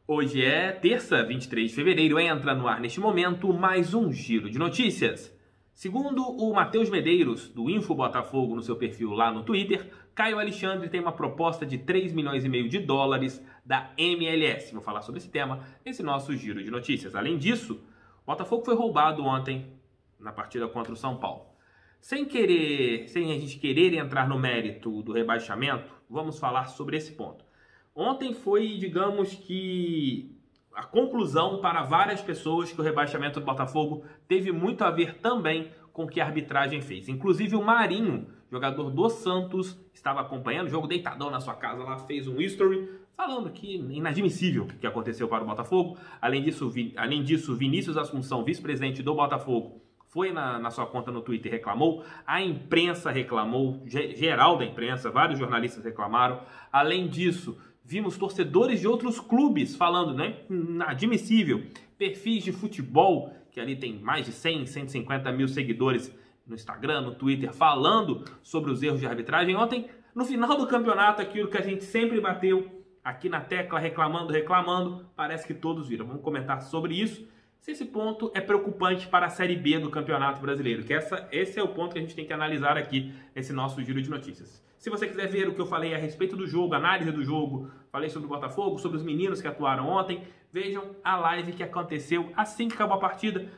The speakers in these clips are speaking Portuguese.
Hoje é terça, 23 de fevereiro, entra no ar neste momento mais um giro de notícias. Segundo o Matheus Medeiros, do Info Botafogo, no seu perfil lá no Twitter, Caio Alexandre tem uma proposta de 3 milhões e meio de dólares da MLS. Vou falar sobre esse tema nesse nosso giro de notícias. Além disso, o Botafogo foi roubado ontem na partida contra o São Paulo. Sem a gente querer entrar no mérito do rebaixamento, vamos falar sobre esse ponto. Ontem foi, digamos que, a conclusão para várias pessoas que o rebaixamento do Botafogo teve muito a ver também com o que a arbitragem fez. Inclusive o Marinho, jogador do Santos, estava acompanhando o jogo deitadão na sua casa lá, fez um history falando que inadmissível o que aconteceu para o Botafogo. Além disso, Vinícius Assunção, vice-presidente do Botafogo, foi na sua conta no Twitter e reclamou, a imprensa reclamou, geral da imprensa, vários jornalistas reclamaram. Além disso, vimos torcedores de outros clubes falando, né, inadmissível, perfis de futebol, que ali tem mais de 100, 150 mil seguidores no Instagram, no Twitter, falando sobre os erros de arbitragem. Ontem, no final do campeonato, aquilo que a gente sempre bateu aqui na tecla, reclamando, parece que todos viram. Vamos comentar sobre isso. Se esse ponto é preocupante para a Série B do Campeonato Brasileiro, que esse é o ponto que a gente tem que analisar aqui nesse nosso giro de notícias. Se você quiser ver o que eu falei a respeito do jogo, análise do jogo, falei sobre o Botafogo, sobre os meninos que atuaram ontem, vejam a live que aconteceu assim que acabou a partida.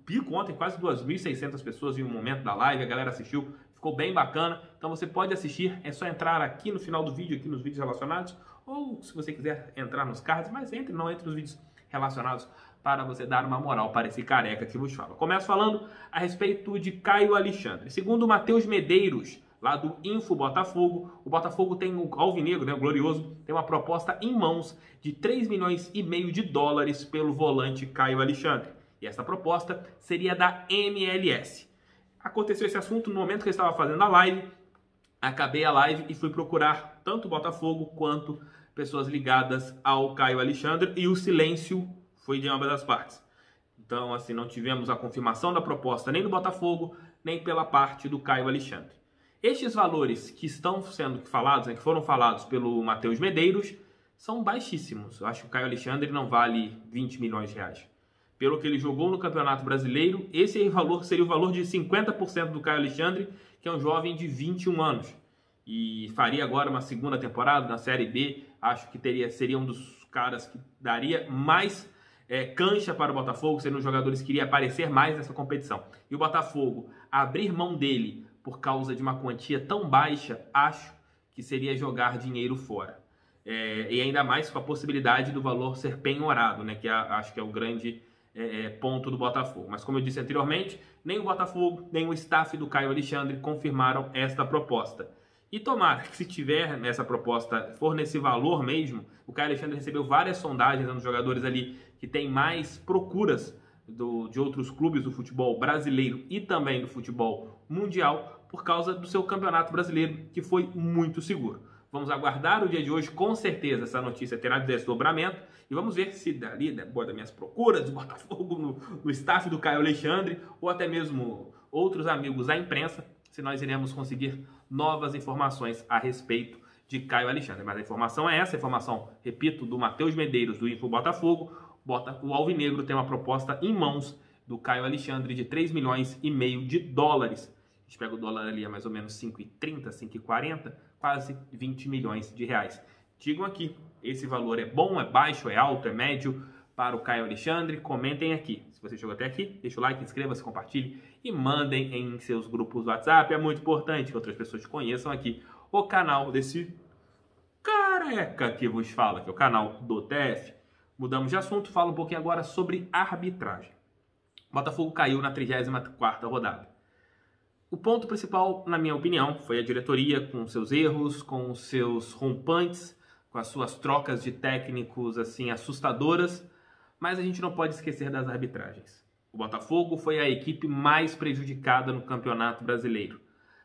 Pico ontem, quase 2.600 pessoas em um momento da live, a galera assistiu, ficou bem bacana. Então você pode assistir, é só entrar aqui no final do vídeo, aqui nos vídeos relacionados, ou se você quiser entrar nos cards, mas entre nos vídeos relacionados para você dar uma moral para esse careca que vos fala. Começo falando a respeito de Caio Alexandre. Segundo o Matheus Medeiros, lá do Info Botafogo, o Botafogo tem o Alvinegro, né, o Glorioso, tem uma proposta em mãos de 3 milhões e meio de dólares pelo volante Caio Alexandre. E essa proposta seria da MLS. Aconteceu esse assunto no momento que eu estava fazendo a live, acabei a live e fui procurar tanto o Botafogo quanto pessoas ligadas ao Caio Alexandre, e o silêncio foi de ambas as partes. Então, assim, não tivemos a confirmação da proposta nem do Botafogo, nem pela parte do Caio Alexandre. Estes valores que estão sendo falados, né, que foram falados pelo Matheus Medeiros, são baixíssimos. Eu acho que o Caio Alexandre não vale 20 milhões de reais. Pelo que ele jogou no Campeonato Brasileiro, esse valor seria o valor de 50% do Caio Alexandre, que é um jovem de 21 anos. E faria agora uma segunda temporada na Série B. Acho que seria um dos caras que daria mais cancha para o Botafogo, sendo um jogadores que iria aparecer mais nessa competição. E o Botafogo abrir mão dele por causa de uma quantia tão baixa, acho que seria jogar dinheiro fora. E ainda mais com a possibilidade do valor ser penhorado, né, que acho que é o grande ponto do Botafogo. Mas como eu disse anteriormente, nem o Botafogo, nem o staff do Caio Alexandre confirmaram esta proposta. E tomara que, se tiver nessa proposta, for nesse valor mesmo, o Caio Alexandre recebeu várias sondagens dos jogadores ali que tem mais procuras de outros clubes do futebol brasileiro e também do futebol mundial por causa do seu campeonato brasileiro, que foi muito seguro. Vamos aguardar o dia de hoje, com certeza essa notícia terá desdobramento, e vamos ver se dali, depois das minhas procuras de Botafogo, no staff do Caio Alexandre, ou até mesmo outros amigos da imprensa, se nós iremos conseguir novas informações a respeito de Caio Alexandre. Mas a informação é essa, a informação, repito, do Matheus Medeiros, do Info Botafogo. O Alvinegro tem uma proposta em mãos do Caio Alexandre de 3 milhões e meio de dólares. A gente pega o dólar ali a mais ou menos 5,30, 5,40, quase 20 milhões de reais. Digam aqui, esse valor é bom, é baixo, é alto, é médio para o Caio Alexandre? Comentem aqui. Se você chegou até aqui, deixa o like, inscreva-se, compartilhe e mandem em seus grupos do WhatsApp. É muito importante que outras pessoas conheçam aqui o canal desse careca que vos fala, que é o canal do TF. Mudamos de assunto, falo um pouquinho agora sobre arbitragem. O Botafogo caiu na 34ª rodada. O ponto principal, na minha opinião, foi a diretoria com seus erros, com os seus rompantes, com as suas trocas de técnicos assim assustadoras, mas a gente não pode esquecer das arbitragens. O Botafogo foi a equipe mais prejudicada no Campeonato Brasileiro.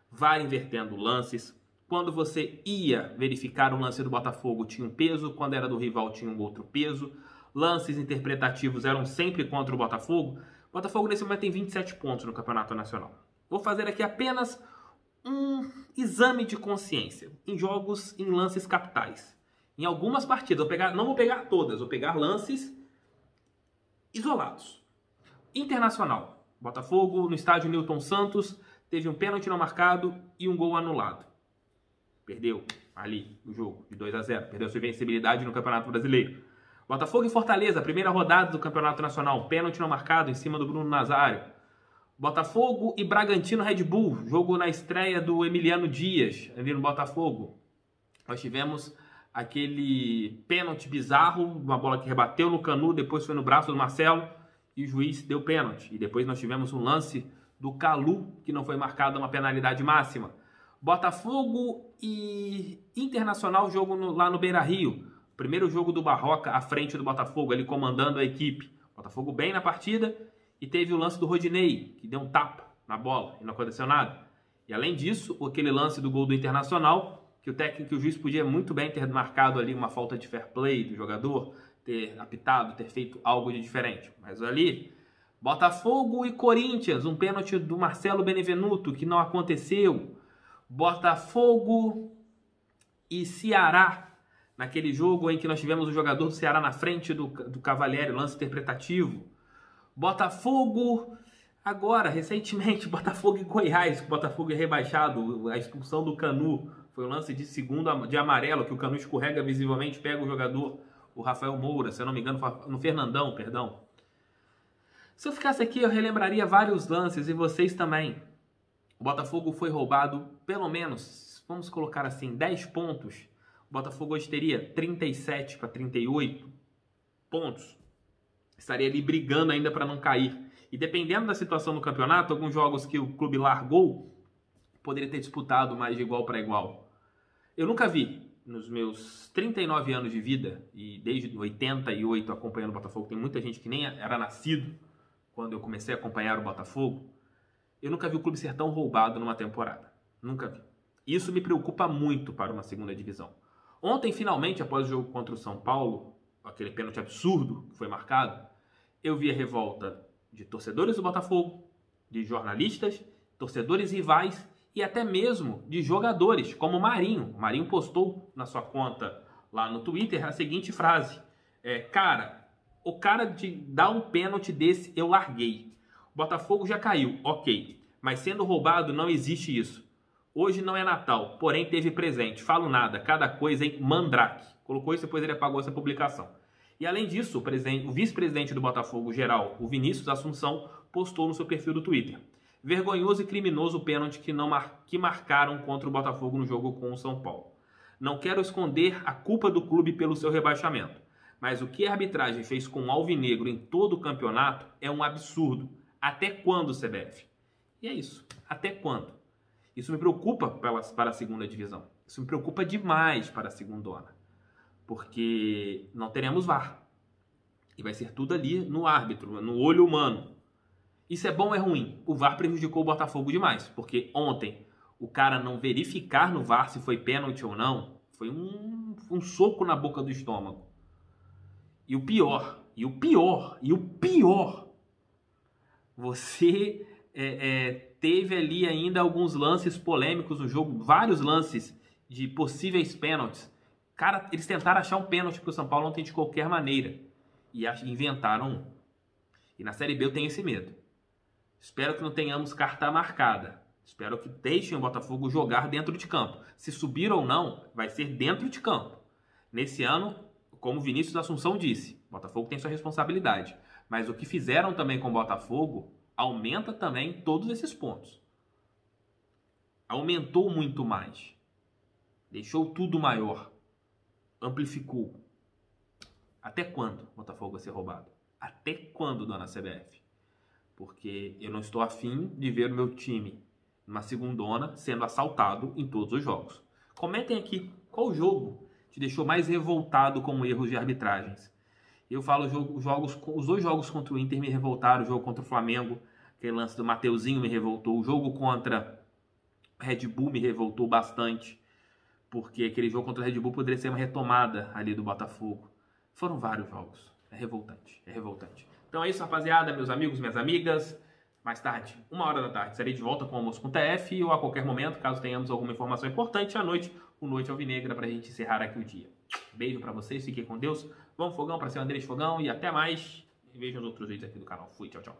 VAR invertendo lances. Quando você ia verificar um lance do Botafogo tinha um peso, quando era do rival tinha um outro peso. Lances interpretativos eram sempre contra o Botafogo. O Botafogo nesse momento tem 27 pontos no Campeonato Nacional. Vou fazer aqui apenas um exame de consciência em jogos em lances capitais. Em algumas partidas, não vou pegar todas, vou pegar lances isolados. Internacional. Botafogo, no estádio Newton Santos, teve um pênalti não marcado e um gol anulado. Perdeu ali o jogo de 2-0. Perdeu sua invencibilidade no Campeonato Brasileiro. Botafogo e Fortaleza, primeira rodada do Campeonato Nacional. Pênalti não marcado em cima do Bruno Nazário. Botafogo e Bragantino Red Bull. Jogo na estreia do Emiliano Dias, ali no Botafogo. Nós tivemos aquele pênalti bizarro, uma bola que rebateu no Canu, depois foi no braço do Marcelo e o juiz deu pênalti. E depois nós tivemos um lance do Calu, que não foi marcado uma penalidade máxima. Botafogo e Internacional, jogo lá no Beira-Rio. Primeiro jogo do Barroca à frente do Botafogo, ele comandando a equipe. Botafogo bem na partida e teve o lance do Rodinei, que deu um tapa na bola e não aconteceu nada. E além disso, aquele lance do gol do Internacional, que o técnico e o juiz podia muito bem ter marcado ali uma falta de fair play do jogador, ter apitado, ter feito algo de diferente. Mas ali, Botafogo e Corinthians, um pênalti do Marcelo Benevenuto, que não aconteceu. Botafogo e Ceará, naquele jogo em que nós tivemos o jogador do Ceará na frente do Cavalieri, lance interpretativo. Botafogo, agora, recentemente, Botafogo e Goiás, o Botafogo é rebaixado, a expulsão do Canu. Foi um lance de segundo de amarelo, que o Canu escorrega visivelmente, pega o jogador, o Rafael Moura, se eu não me engano, no Fernandão, perdão. Se eu ficasse aqui, eu relembraria vários lances, e vocês também. O Botafogo foi roubado, pelo menos, vamos colocar assim, 10 pontos. O Botafogo hoje teria 37 para 38 pontos. Estaria ali brigando ainda para não cair. E dependendo da situação do campeonato, alguns jogos que o clube largou, poderia ter disputado mais de igual para igual. Eu nunca vi, nos meus 39 anos de vida, e desde 88 acompanhando o Botafogo, tem muita gente que nem era nascido quando eu comecei a acompanhar o Botafogo, eu nunca vi o clube ser tão roubado numa temporada. Nunca vi. Isso me preocupa muito para uma segunda divisão. Ontem, finalmente, após o jogo contra o São Paulo, aquele pênalti absurdo que foi marcado, eu vi a revolta de torcedores do Botafogo, de jornalistas, torcedores rivais, e até mesmo de jogadores, como o Marinho. O Marinho postou na sua conta lá no Twitter a seguinte frase: cara, o cara de dar um pênalti desse eu larguei. O Botafogo já caiu, ok, mas sendo roubado não existe isso. Hoje não é Natal, porém teve presente. Falo nada, cada coisa em Mandrake. Colocou isso, depois ele apagou essa publicação. E além disso, o vice-presidente do Botafogo geral, o Vinícius Assunção, postou no seu perfil do Twitter: vergonhoso e criminoso o pênalti que marcaram contra o Botafogo no jogo com o São Paulo. Não quero esconder a culpa do clube pelo seu rebaixamento, mas o que a arbitragem fez com o Alvinegro em todo o campeonato é um absurdo. Até quando, CBF? E é isso. Até quando? Isso me preocupa para a segunda divisão. Isso me preocupa demais para a segundona. Porque não teremos VAR. E vai ser tudo ali no árbitro, no olho humano. Isso é bom ou é ruim? O VAR prejudicou o Botafogo demais, porque ontem o cara não verificar no VAR se foi pênalti ou não, foi um soco na boca do estômago. E o pior, você teve ali ainda alguns lances polêmicos no jogo, vários lances de possíveis pênaltis. Cara, eles tentaram achar um pênalti para o São Paulo ontem de qualquer maneira. E inventaram um. E na Série B eu tenho esse medo. Espero que não tenhamos carta marcada. Espero que deixem o Botafogo jogar dentro de campo. Se subir ou não, vai ser dentro de campo. Nesse ano, como o Vinícius Assunção disse, o Botafogo tem sua responsabilidade. Mas o que fizeram também com o Botafogo aumenta também todos esses pontos. Aumentou muito mais. Deixou tudo maior. Amplificou. Até quando o Botafogo vai ser roubado? Até quando, dona CBF? Porque eu não estou afim de ver o meu time numa segundona sendo assaltado em todos os jogos. Comentem aqui qual jogo te deixou mais revoltado com erros de arbitragens. Eu falo os dois jogos contra o Inter me revoltaram, o jogo contra o Flamengo, aquele lance do Mateuzinho me revoltou, o jogo contra o Red Bull me revoltou bastante, porque aquele jogo contra o Red Bull poderia ser uma retomada ali do Botafogo. Foram vários jogos. É revoltante, é revoltante. Então é isso, rapaziada, meus amigos, minhas amigas. Mais tarde, 1h da tarde, estarei de volta com o Almoço com TF ou a qualquer momento, caso tenhamos alguma informação importante, à noite, o Noite Alvinegra, para a gente encerrar aqui o dia. Beijo pra vocês, fiquem com Deus. Vamos fogão pra cima deles, fogão, e até mais. E vejam os outros vídeos aqui do canal. Fui, tchau, tchau.